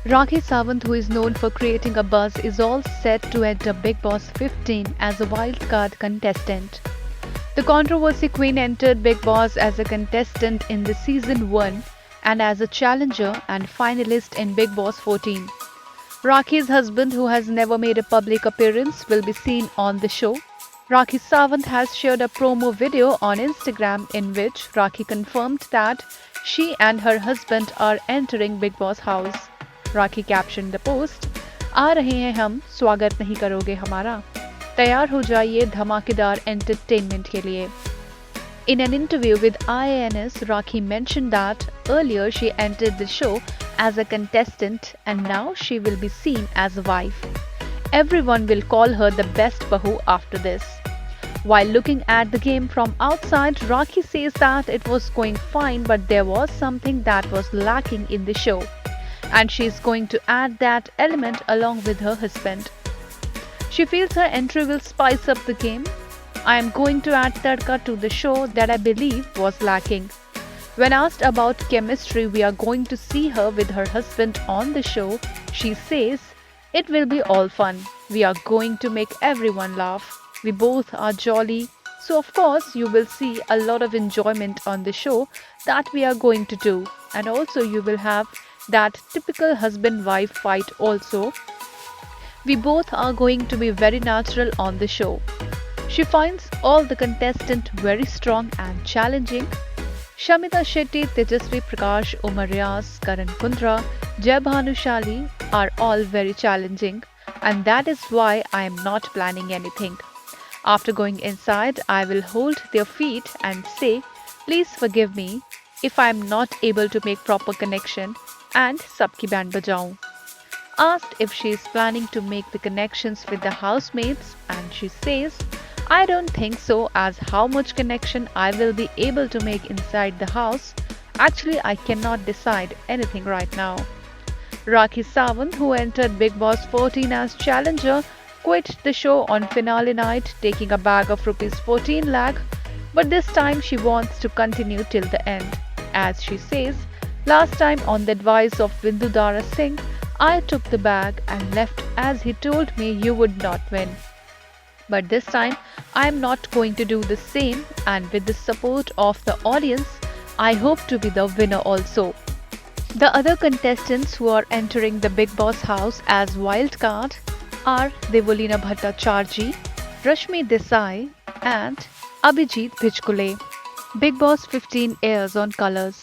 Rakhi Sawant, who is known for creating a buzz, is all set to enter Big Boss 15 as a wildcard contestant. The controversy queen entered Big Boss as a contestant in the season 1 and as a challenger and finalist in Big Boss 14. Rakhi's husband, who has never made a public appearance, will be seen on the show. Rakhi Sawant has shared a promo video on Instagram in which Rakhi confirmed that she and her husband are entering Big Boss house. Rakhi captioned the post, "आ रहे हैं हम, स्वागत नहीं करोगे हमारा? तैयार हो जाइए धमाकेदार एंटरटेनमेंट के लिए." In an interview with IANS, Rakhi mentioned that earlier she entered the show as a contestant and now she will be seen as a wife. Everyone will call her the best Bahu after this. While looking at the game from outside, Rakhi says that it was going fine but there was something that was lacking in the show. And she is going to add that element along with her husband. She feels her entry will spice up the game. "I am going to add tadka to the show that I believe was lacking." When asked about chemistry we are going to see her with her husband on the show, she says, "It will be all fun. We are going to make everyone laugh. We both are jolly. So of course you will see a lot of enjoyment on the show that we are going to do. And also you will have that typical husband-wife fight also. We both are going to be very natural on the show." She finds all the contestants very strong and challenging. Shamita Shetty, Tejasvi Prakash, Umar Riaz, Karan Kundra, Jai Bhanushali are all very challenging, and that is why I am not planning anything. After going inside, I will hold their feet and say, "Please forgive me if I am not able to make proper connection and sabki band bajaun." Asked if she is planning to make the connections with the housemates, and she says, "I don't think so, as how much connection I will be able to make inside the house. Actually, I cannot decide anything right now." Rakhi Sawant, who entered Big Boss 14 as challenger, quit the show on finale night, taking a bag of rupees 14 lakh, but this time she wants to continue till the end. As she says, "Last time on the advice of Bindu Dara Singh, I took the bag and left as he told me you would not win. But this time I am not going to do the same, and with the support of the audience, I hope to be the winner also." The other contestants who are entering the Big Boss house as wildcard are Devolina Bhattacharjee, Rashmi Desai, and Abhijit Bhijkule. Big Boss 15 airs on Colors.